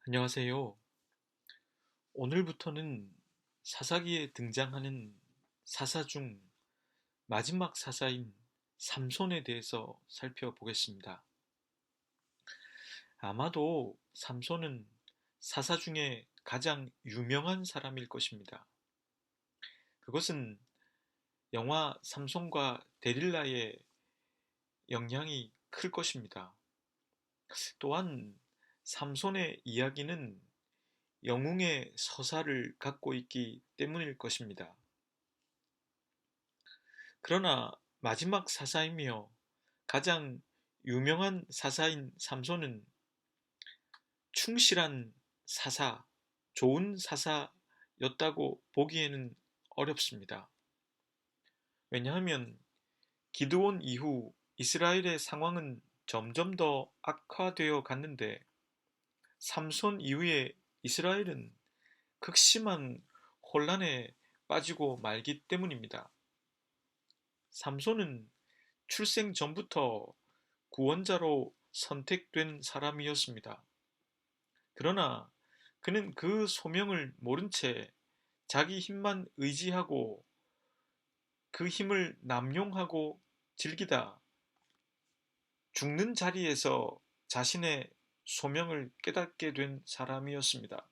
안녕하세요. 오늘부터는 사사기에 등장하는 사사 중 마지막 사사인 삼손에 대해서 살펴보겠습니다. 아마도 삼손은 사사 중에 가장 유명한 사람일 것입니다. 그것은 영화 삼손과 데릴라의 영향이 클 것입니다. 또한 삼손의 이야기는 영웅의 서사를 갖고 있기 때문일 것입니다. 그러나 마지막 사사이며 가장 유명한 사사인 삼손은 충실한 사사, 좋은 사사였다고 보기에는 어렵습니다. 왜냐하면 기드온 이후 이스라엘의 상황은 점점 더 악화되어 갔는데 삼손 이후에 이스라엘은 극심한 혼란에 빠지고 말기 때문입니다. 삼손은 출생 전부터 구원자로 선택된 사람이었습니다. 그러나 그는 그 소명을 모른 채 자기 힘만 의지하고 그 힘을 남용하고 즐기다 죽는 자리에서 자신의 소명을 깨닫게 된 사람이었습니다.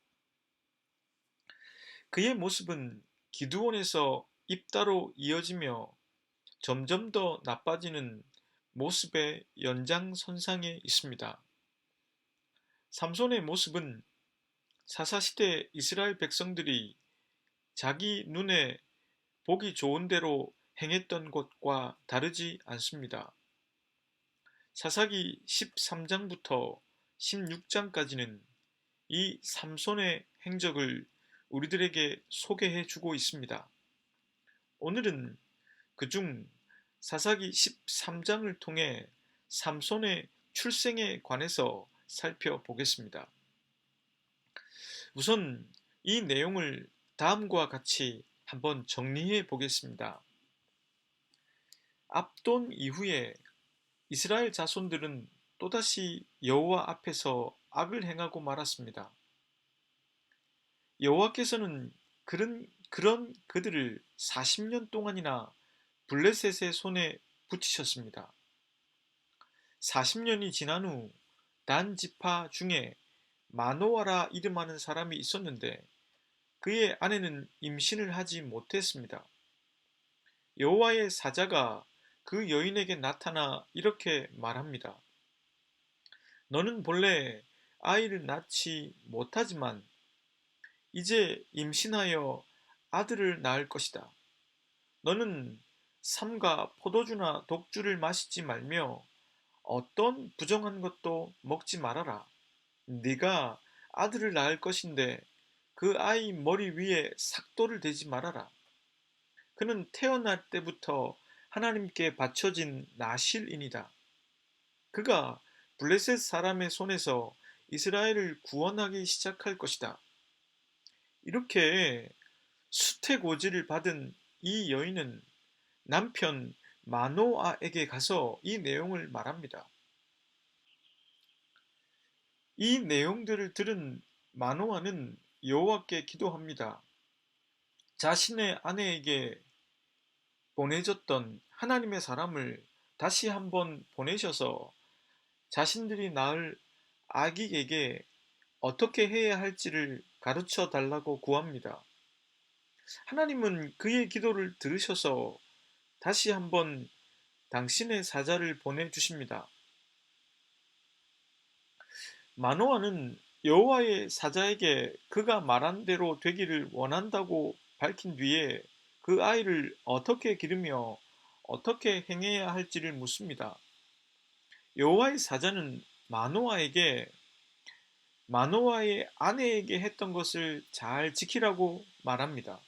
그의 모습은 기드온에서 입다로 이어지며 점점 더 나빠지는 모습의 연장선상에 있습니다. 삼손의 모습은 사사시대 이스라엘 백성들이 자기 눈에 보기 좋은 대로 행했던 것과 다르지 않습니다. 사사기 13장부터 16장까지는 이 삼손의 행적을 우리들에게 소개해 주고 있습니다. 오늘은 그중 사사기 13장을 통해 삼손의 출생에 관해서 살펴보겠습니다. 우선 이 내용을 다음과 같이 한번 정리해 보겠습니다. 압돈 이후에 이스라엘 자손들은 또다시 여호와 앞에서 악을 행하고 말았습니다. 여호와께서는 그런 그들을 40년 동안이나 블레셋의 손에 붙이셨습니다. 40년이 지난 후 단 지파 중에 마노아라 이름하는 사람이 있었는데 그의 아내는 임신을 하지 못했습니다. 여호와의 사자가 그 여인에게 나타나 이렇게 말합니다. 너는 본래 아이를 낳지 못하지만 이제 임신하여 아들을 낳을 것이다. 너는 삼가 포도주나 독주를 마시지 말며 어떤 부정한 것도 먹지 말아라. 네가 아들을 낳을 것인데 그 아이 머리 위에 삭도를 대지 말아라. 그는 태어날 때부터 하나님께 바쳐진 나실인이다. 그가 블레셋 사람의 손에서 이스라엘을 구원하기 시작할 것이다. 이렇게 수태고지를 받은 이 여인은 남편 마노아에게 가서 이 내용을 말합니다. 이 내용들을 들은 마노아는 여호와께 기도합니다. 자신의 아내에게 보내줬던 하나님의 사람을 다시 한번 보내셔서 자신들이 낳을 아기에게 어떻게 해야 할지를 가르쳐 달라고 구합니다. 하나님은 그의 기도를 들으셔서 다시 한번 당신의 사자를 보내주십니다. 마노아는 여호와의 사자에게 그가 말한 대로 되기를 원한다고 밝힌 뒤에 그 아이를 어떻게 기르며 어떻게 행해야 할지를 묻습니다. 여호와의 사자는 마노아에게 마노아의 아내에게 했던 것을 잘 지키라고 말합니다.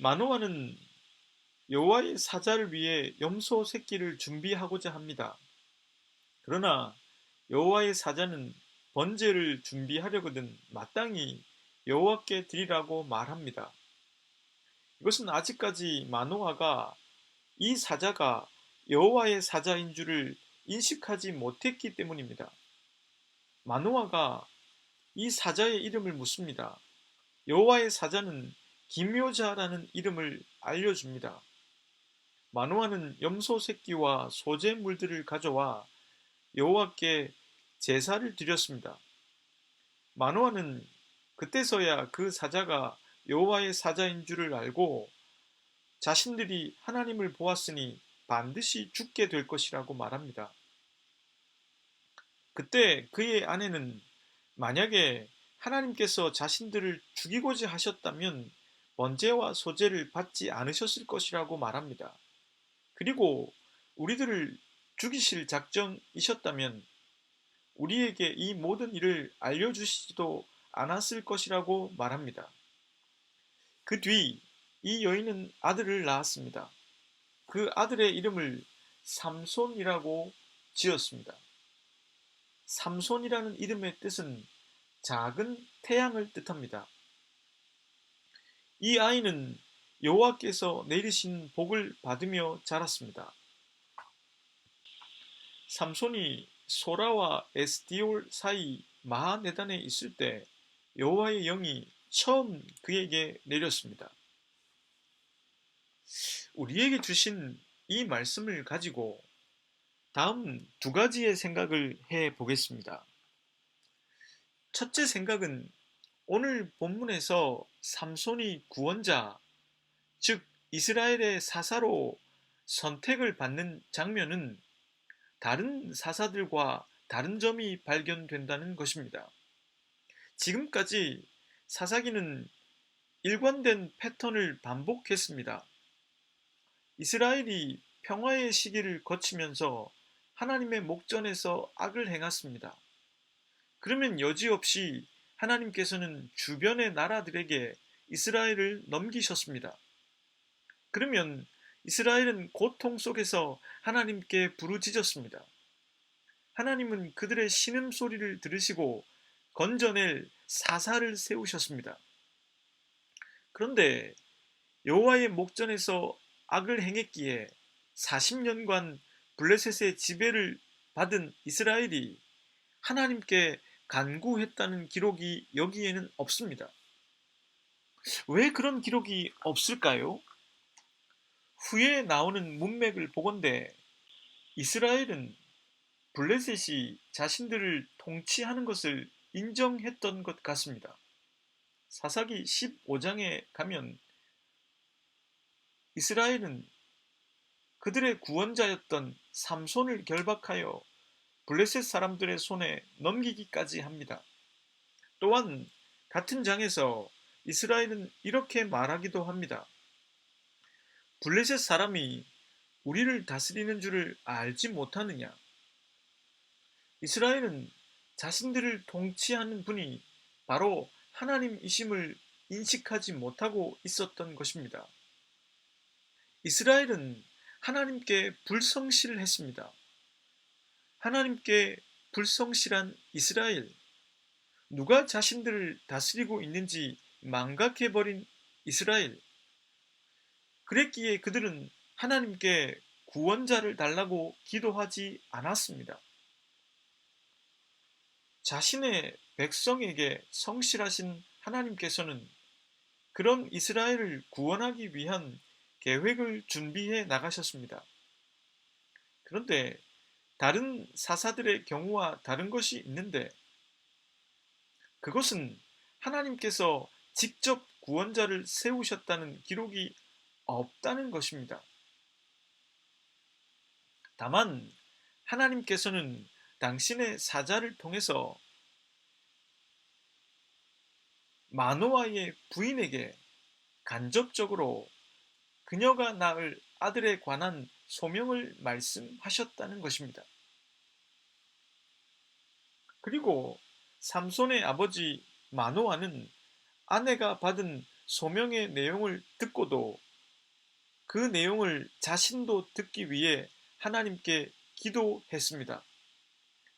마노아는 여호와의 사자를 위해 염소 새끼를 준비하고자 합니다. 그러나 여호와의 사자는 번제를 준비하려거든 마땅히 여호와께 드리라고 말합니다. 이것은 아직까지 마노아가 이 사자가 여호와의 사자인 줄을 인식하지 못했기 때문입니다. 마노아가 이 사자의 이름을 묻습니다. 여호와의 사자는 기묘자라는 이름을 알려줍니다. 마노아는 염소 새끼와 소재 물들을 가져와 여호와께 제사를 드렸습니다. 마노아는 그때서야 그 사자가 여호와의 사자인 줄을 알고 자신들이 하나님을 보았으니 반드시 죽게 될 것이라고 말합니다. 그때 그의 아내는 만약에 하나님께서 자신들을 죽이고자 하셨다면 번제와 소제를 받지 않으셨을 것이라고 말합니다. 그리고 우리들을 죽이실 작정이셨다면 우리에게 이 모든 일을 알려주시지도 않았을 것이라고 말합니다. 그 뒤 이 여인은 아들을 낳았습니다. 그 아들의 이름을 삼손이라고 지었습니다. 삼손이라는 이름의 뜻은 작은 태양을 뜻합니다. 이 아이는 여호와께서 내리신 복을 받으며 자랐습니다. 삼손이 소라와 에스디올 사이 마하네단에 있을 때 여호와의 영이 처음 그에게 내렸습니다. 우리에게 주신 이 말씀을 가지고 다음 두 가지의 생각을 해 보겠습니다. 첫째 생각은 오늘 본문에서 삼손이 구원자, 즉 이스라엘의 사사로 선택을 받는 장면은 다른 사사들과 다른 점이 발견된다는 것입니다. 지금까지 사사기는 일관된 패턴을 반복했습니다. 이스라엘이 평화의 시기를 거치면서 하나님의 목전에서 악을 행했습니다. 그러면 여지없이 하나님께서는 주변의 나라들에게 이스라엘을 넘기셨습니다. 그러면 이스라엘은 고통 속에서 하나님께 부르짖었습니다. 하나님은 그들의 신음소리를 들으시고 건져낼 사사를 세우셨습니다. 그런데 여호와의 목전에서 악을 행했기에 40년간 블레셋의 지배를 받은 이스라엘이 하나님께 간구했다는 기록이 여기에는 없습니다. 왜 그런 기록이 없을까요? 후에 나오는 문맥을 보건대 이스라엘은 블레셋이 자신들을 통치하는 것을 인정했던 것 같습니다. 사사기 15장에 가면 이스라엘은 그들의 구원자였던 삼손을 결박하여 블레셋 사람들의 손에 넘기기까지 합니다. 또한 같은 장에서 이스라엘은 이렇게 말하기도 합니다. 블레셋 사람이 우리를 다스리는 줄을 알지 못하느냐? 이스라엘은 자신들을 통치하는 분이 바로 하나님이심을 인식하지 못하고 있었던 것입니다. 이스라엘은 하나님께 불성실했습니다. 하나님께 불성실한 이스라엘, 누가 자신들을 다스리고 있는지 망각해버린 이스라엘, 그랬기에 그들은 하나님께 구원자를 달라고 기도하지 않았습니다. 자신의 백성에게 성실하신 하나님께서는 그런 이스라엘을 구원하기 위한 계획을 준비해 나가셨습니다. 그런데 다른 사사들의 경우와 다른 것이 있는데 그것은 하나님께서 직접 구원자를 세우셨다는 기록이 없다는 것입니다. 다만 하나님께서는 당신의 사자를 통해서 마노아의 부인에게 간접적으로 그녀가 낳을 아들에 관한 소명을 말씀하셨다는 것입니다. 그리고 삼손의 아버지 마노아는 아내가 받은 소명의 내용을 듣고도 그 내용을 자신도 듣기 위해 하나님께 기도했습니다.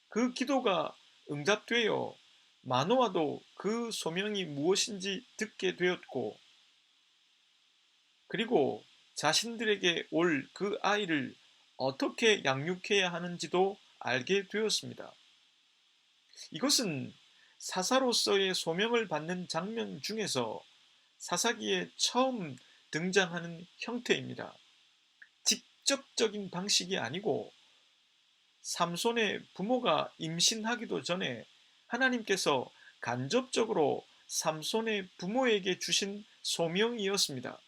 그 기도가 응답되어 마노아도 그 소명이 무엇인지 듣게 되었고, 그리고 자신들에게 올 그 아이를 어떻게 양육해야 하는지도 알게 되었습니다. 이것은 사사로서의 소명을 받는 장면 중에서 사사기에 처음 등장하는 형태입니다. 직접적인 방식이 아니고 삼손의 부모가 임신하기도 전에 하나님께서 간접적으로 삼손의 부모에게 주신 소명이었습니다.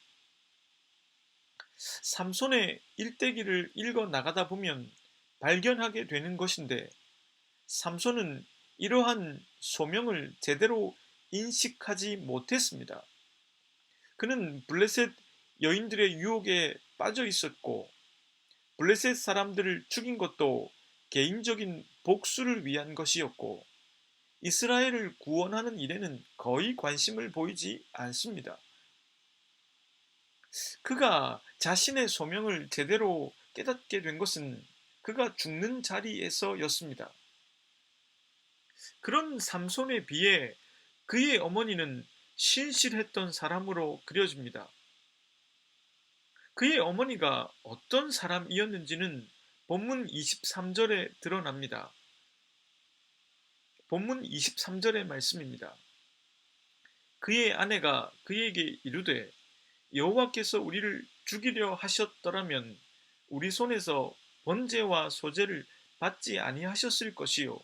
삼손의 일대기를 읽어 나가다 보면 발견하게 되는 것인데 삼손은 이러한 소명을 제대로 인식하지 못했습니다. 그는 블레셋 여인들의 유혹에 빠져 있었고 블레셋 사람들을 죽인 것도 개인적인 복수를 위한 것이었고 이스라엘을 구원하는 일에는 거의 관심을 보이지 않습니다. 그가 자신의 소명을 제대로 깨닫게 된 것은 그가 죽는 자리에서였습니다. 그런 삼손에 비해 그의 어머니는 신실했던 사람으로 그려집니다. 그의 어머니가 어떤 사람이었는지는 본문 23절에 드러납니다. 본문 23절의 말씀입니다. 그의 아내가 그에게 이르되 여호와께서 우리를 죽이려 하셨더라면 우리 손에서 번제와 소제를 받지 아니하셨을 것이요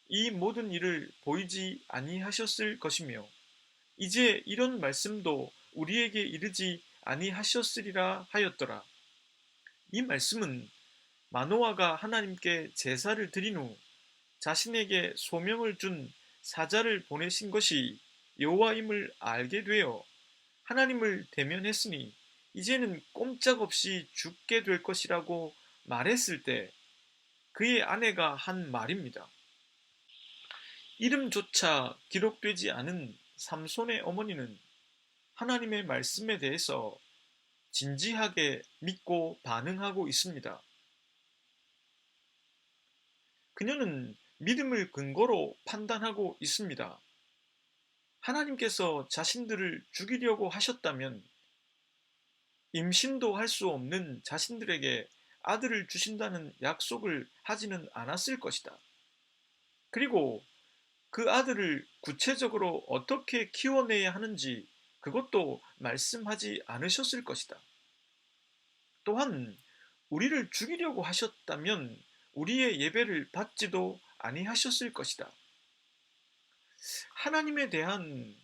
이 모든 일을 보이지 아니하셨을 것이며 이제 이런 말씀도 우리에게 이르지 아니하셨으리라 하였더라. 이 말씀은 마노아가 하나님께 제사를 드린 후 자신에게 소명을 준 사자를 보내신 것이 여호와임을 알게 되어 하나님을 대면했으니 이제는 꼼짝없이 죽게 될 것이라고 말했을 때 그의 아내가 한 말입니다. 이름조차 기록되지 않은 삼손의 어머니는 하나님의 말씀에 대해서 진지하게 믿고 반응하고 있습니다. 그녀는 믿음을 근거로 판단하고 있습니다. 하나님께서 자신들을 죽이려고 하셨다면 임신도 할 수 없는 자신들에게 아들을 주신다는 약속을 하지는 않았을 것이다. 그리고 그 아들을 구체적으로 어떻게 키워내야 하는지 그것도 말씀하지 않으셨을 것이다. 또한 우리를 죽이려고 하셨다면 우리의 예배를 받지도 아니하셨을 것이다. 하나님에 대한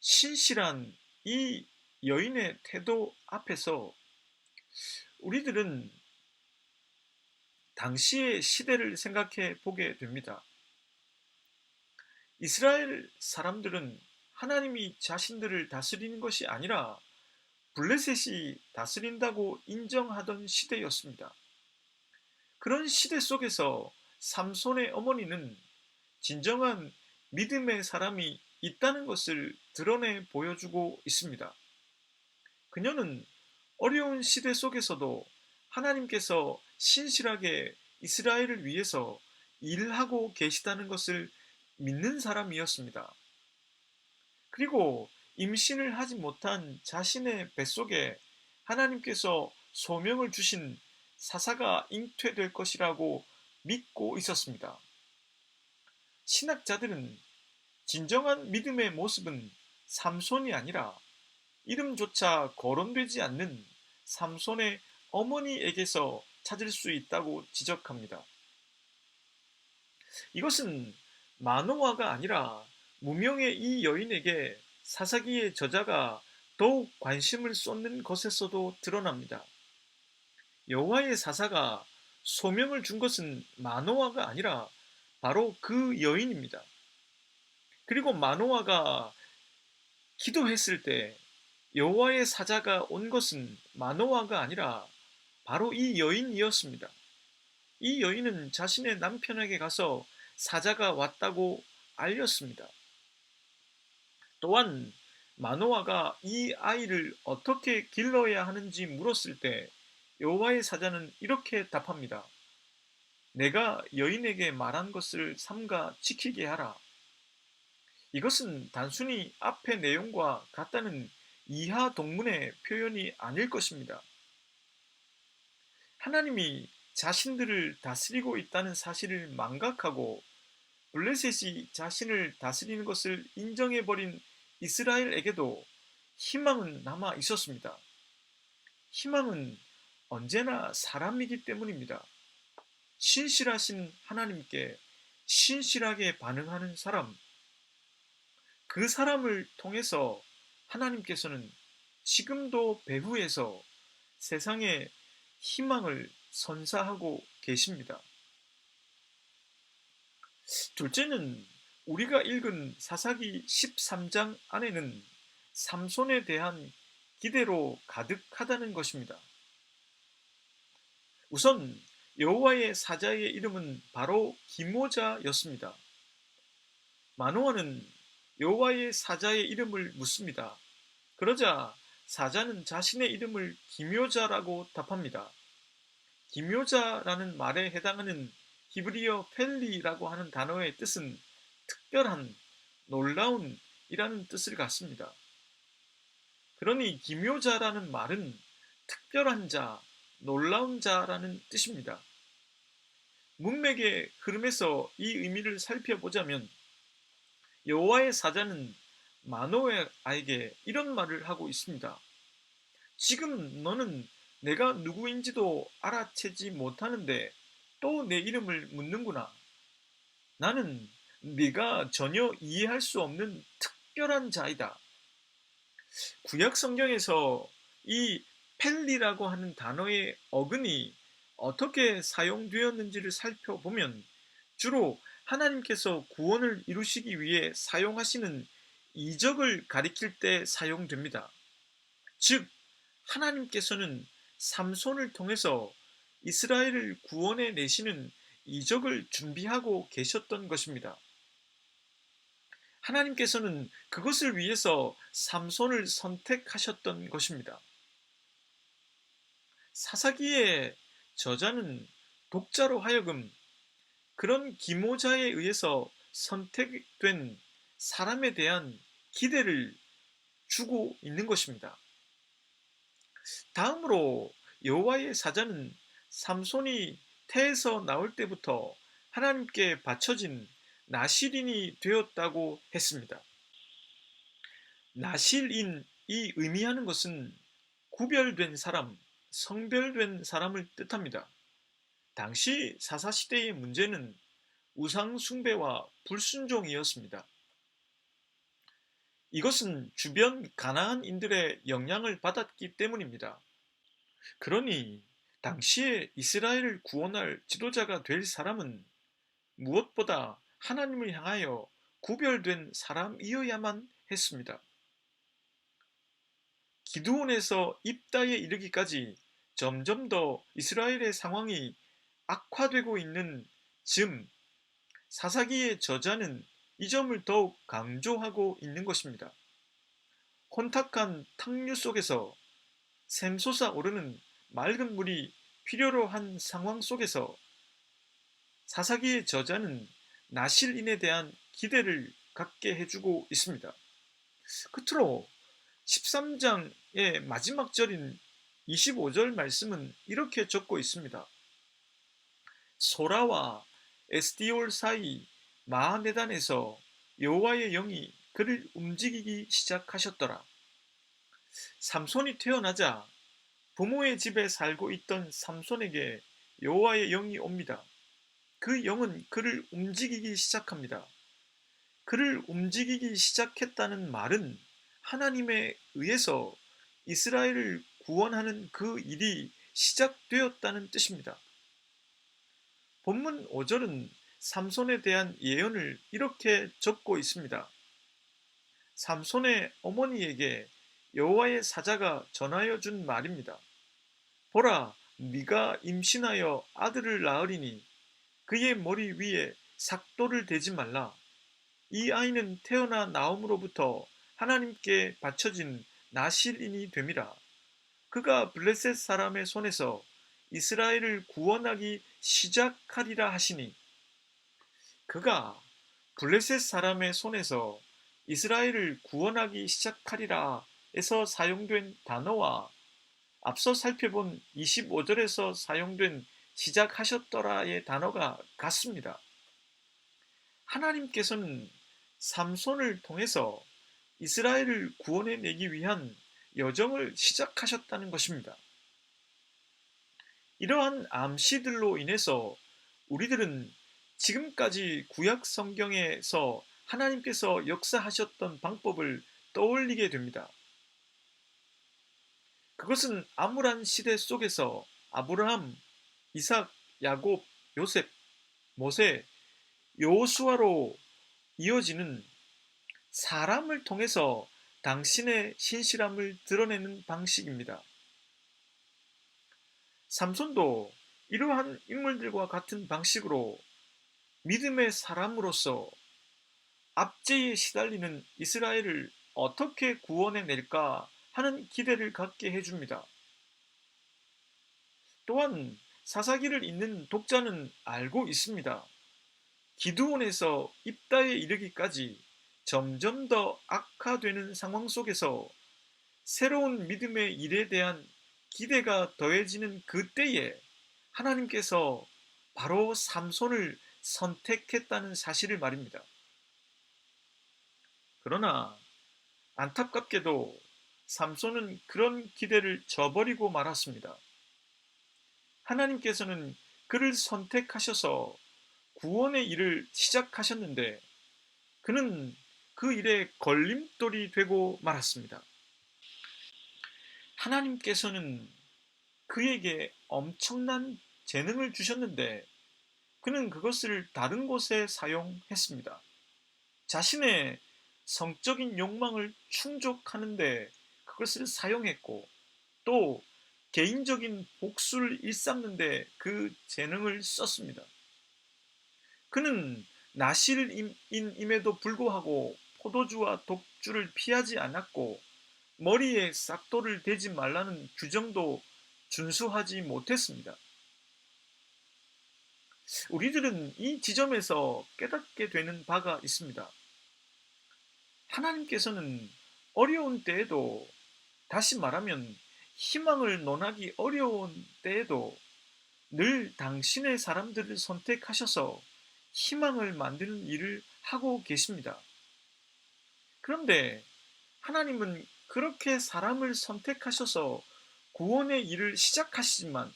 신실한 이 여인의 태도 앞에서 우리들은 당시의 시대를 생각해 보게 됩니다. 이스라엘 사람들은 하나님이 자신들을 다스리는 것이 아니라 블레셋이 다스린다고 인정하던 시대였습니다. 그런 시대 속에서 삼손의 어머니는 진정한 믿음의 사람이 있다는 것을 드러내 보여주고 있습니다. 그녀는 어려운 시대 속에서도 하나님께서 신실하게 이스라엘을 위해서 일하고 계시다는 것을 믿는 사람이었습니다. 그리고 임신을 하지 못한 자신의 뱃속에 하나님께서 소명을 주신 사사가 잉태될 것이라고 믿고 있었습니다. 신학자들은 진정한 믿음의 모습은 삼손이 아니라 이름조차 거론되지 않는 삼손의 어머니에게서 찾을 수 있다고 지적합니다. 이것은 만호화가 아니라 무명의 이 여인에게 사사기의 저자가 더욱 관심을 쏟는 것에서도 드러납니다. 여호와의 사사가 소명을 준 것은 마노아가 아니라 바로 그 여인입니다. 그리고 마노아가 기도했을 때 여호와의 사자가 온 것은 마노아가 아니라 바로 이 여인이었습니다. 이 여인은 자신의 남편에게 가서 사자가 왔다고 알렸습니다. 또한 마노아가 이 아이를 어떻게 길러야 하는지 물었을 때 여호와의 사자는 이렇게 답합니다. 내가 여인에게 말한 것을 삼가 지키게 하라. 이것은 단순히 앞의 내용과 같다는 이하 동문의 표현이 아닐 것입니다. 하나님이 자신들을 다스리고 있다는 사실을 망각하고 블레셋이 자신을 다스리는 것을 인정해버린 이스라엘에게도 희망은 남아 있었습니다. 희망은 언제나 사람이기 때문입니다. 신실하신 하나님께 신실하게 반응하는 사람, 그 사람을 통해서 하나님께서는 지금도 배후에서 세상에 희망을 선사하고 계십니다. 둘째는 우리가 읽은 사사기 13장 안에는 삼손에 대한 기대로 가득하다는 것입니다. 우선 여호와의 사자의 이름은 바로 기모자였습니다. 마노아는 여호와의 사자의 이름을 묻습니다. 그러자 사자는 자신의 이름을 기묘자라고 답합니다. 기묘자라는 말에 해당하는 히브리어 펠리라고 하는 단어의 뜻은 특별한, 놀라운 이라는 뜻을 갖습니다. 그러니 기묘자라는 말은 특별한 자, 놀라운 자라는 뜻입니다. 문맥의 흐름에서 이 의미를 살펴보자면 여호와의 사자는 마노아에게 이런 말을 하고 있습니다. 지금 너는 내가 누구인지도 알아채지 못하는데 또 내 이름을 묻는구나. 나는 네가 전혀 이해할 수 없는 특별한 자이다. 구약 성경에서 이 펠리라고 하는 단어의 어근이 어떻게 사용되었는지를 살펴보면 주로 하나님께서 구원을 이루시기 위해 사용하시는 이적을 가리킬 때 사용됩니다. 즉, 하나님께서는 삼손을 통해서 이스라엘을 구원해 내시는 이적을 준비하고 계셨던 것입니다. 하나님께서는 그것을 위해서 삼손을 선택하셨던 것입니다. 사사기의 저자는 독자로 하여금 그런 기모자에 의해서 선택된 사람에 대한 기대를 주고 있는 것입니다. 다음으로 여호와의 사자는 삼손이 태에서 나올 때부터 하나님께 바쳐진 나실인이 되었다고 했습니다. 나실인이 의미하는 것은 구별된 사람, 성별된 사람을 뜻합니다. 당시 사사시대의 문제는 우상숭배와 불순종이었습니다. 이것은 주변 가나안인들의 영향을 받았기 때문입니다. 그러니 당시에 이스라엘을 구원할 지도자가 될 사람은 무엇보다 하나님을 향하여 구별된 사람이어야만 했습니다. 기드온에서 입다에 이르기까지 점점 더 이스라엘의 상황이 악화되고 있는 즈음 사사기의 저자는 이 점을 더욱 강조하고 있는 것입니다. 혼탁한 탕류 속에서 샘솟아 오르는 맑은 물이 필요로 한 상황 속에서 사사기의 저자는 나실인에 대한 기대를 갖게 해주고 있습니다. 끝으로 13장의 마지막 절인 25절 말씀은 이렇게 적고 있습니다. 소라와 에스디올 사이 마하네단에서 여호와의 영이 그를 움직이기 시작하셨더라. 삼손이 태어나자 부모의 집에 살고 있던 삼손에게 여호와의 영이 옵니다. 그 영은 그를 움직이기 시작합니다. 그를 움직이기 시작했다는 말은 하나님에 의해서 이스라엘을 구원하는 그 일이 시작되었다는 뜻입니다. 본문 5절은 삼손에 대한 예언을 이렇게 적고 있습니다. 삼손의 어머니에게 여호와의 사자가 전하여 준 말입니다. 보라, 네가 임신하여 아들을 낳으리니 그의 머리 위에 삭도를 대지 말라. 이 아이는 태어나 나옴으로부터 하나님께 바쳐진 나실인이 됨이라. 그가 블레셋 사람의 손에서 이스라엘을 구원하기 시작하리라 하시니, 그가 블레셋 사람의 손에서 이스라엘을 구원하기 시작하리라 에서 사용된 단어와 앞서 살펴본 25절에서 사용된 시작하셨더라의 단어가 같습니다. 하나님께서는 삼손을 통해서 이스라엘을 구원해내기 위한 여정을 시작하셨다는 것입니다. 이러한 암시들로 인해서 우리들은 지금까지 구약 성경에서 하나님께서 역사하셨던 방법을 떠올리게 됩니다. 그것은 암울한 시대 속에서 아브라함, 이삭, 야곱, 요셉, 모세, 여호수아로 이어지는 사람을 통해서 당신의 신실함을 드러내는 방식입니다. 삼손도 이러한 인물들과 같은 방식으로 믿음의 사람으로서 압제에 시달리는 이스라엘을 어떻게 구원해낼까 하는 기대를 갖게 해줍니다. 또한 사사기를 읽는 독자는 알고 있습니다. 기드온에서 입다에 이르기까지 점점 더 악화되는 상황 속에서 새로운 믿음의 일에 대한 기대가 더해지는 그때에 하나님께서 바로 삼손을 선택했다는 사실을 말입니다. 그러나 안타깝게도 삼손은 그런 기대를 저버리고 말았습니다. 하나님께서는 그를 선택하셔서 구원의 일을 시작하셨는데 그는 그 일에 걸림돌이 되고 말았습니다. 하나님께서는 그에게 엄청난 재능을 주셨는데 그는 그것을 다른 곳에 사용했습니다. 자신의 성적인 욕망을 충족하는데 그것을 사용했고 또 개인적인 복수를 일삼는데 그 재능을 썼습니다. 그는 나실인임에도 불구하고 포도주와 독주를 피하지 않았고 머리에 싹돌을 대지 말라는 규정도 준수하지 못했습니다. 우리들은 이 지점에서 깨닫게 되는 바가 있습니다. 하나님께서는 어려운 때에도, 다시 말하면 희망을 논하기 어려운 때에도 늘 당신의 사람들을 선택하셔서 희망을 만드는 일을 하고 계십니다. 그런데 하나님은 그렇게 사람을 선택하셔서 구원의 일을 시작하시지만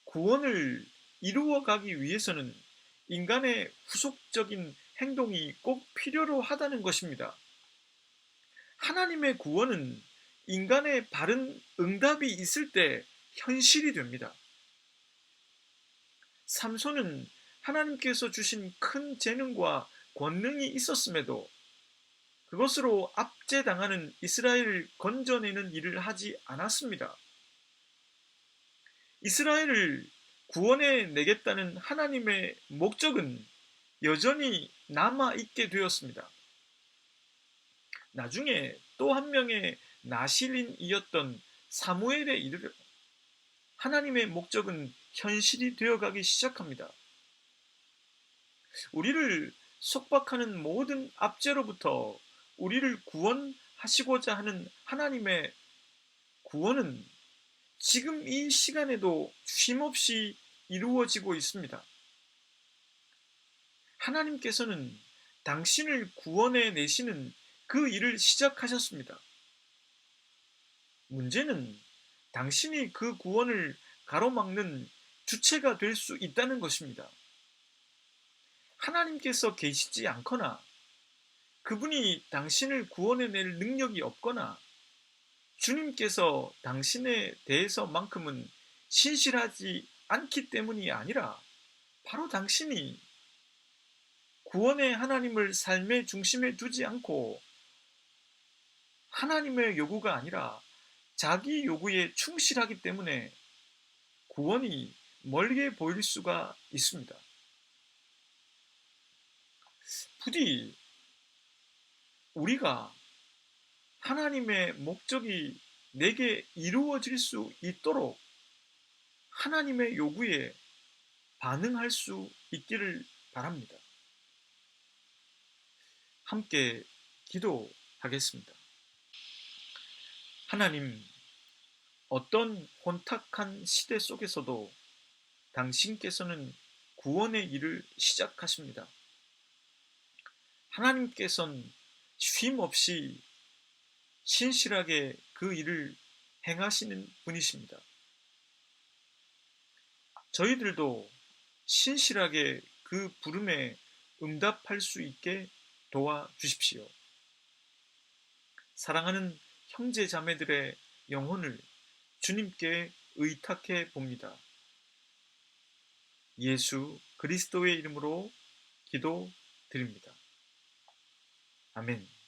구원을 이루어가기 위해서는 인간의 후속적인 행동이 꼭 필요로 하다는 것입니다. 하나님의 구원은 인간의 바른 응답이 있을 때 현실이 됩니다. 삼손은 하나님께서 주신 큰 재능과 권능이 있었음에도 그것으로 압제당하는 이스라엘을 건져내는 일을 하지 않았습니다. 이스라엘을 구원해 내겠다는 하나님의 목적은 여전히 남아있게 되었습니다. 나중에 또 한 명의 나실인이었던 사무엘에 이르러 하나님의 목적은 현실이 되어가기 시작합니다. 우리를 속박하는 모든 압제로부터 우리를 구원하시고자 하는 하나님의 구원은 지금 이 시간에도 쉼없이 이루어지고 있습니다. 하나님께서는 당신을 구원해 내시는 그 일을 시작하셨습니다. 문제는 당신이 그 구원을 가로막는 주체가 될 수 있다는 것입니다. 하나님께서 계시지 않거나 그분이 당신을 구원해낼 능력이 없거나 주님께서 당신에 대해서만큼은 신실하지 않기 때문이 아니라 바로 당신이 구원의 하나님을 삶의 중심에 두지 않고 하나님의 요구가 아니라 자기 요구에 충실하기 때문에 구원이 멀게 보일 수가 있습니다. 부디 우리가 하나님의 목적이 내게 이루어질 수 있도록 하나님의 요구에 반응할 수 있기를 바랍니다. 함께 기도하겠습니다. 하나님, 어떤 혼탁한 시대 속에서도 당신께서는 구원의 일을 시작하십니다. 하나님께서는 쉼 없이 신실하게 그 일을 행하시는 분이십니다. 저희들도 신실하게 그 부름에 응답할 수 있게 도와주십시오. 사랑하는 형제 자매들의 영혼을 주님께 의탁해 봅니다. 예수 그리스도의 이름으로 기도드립니다. 아멘.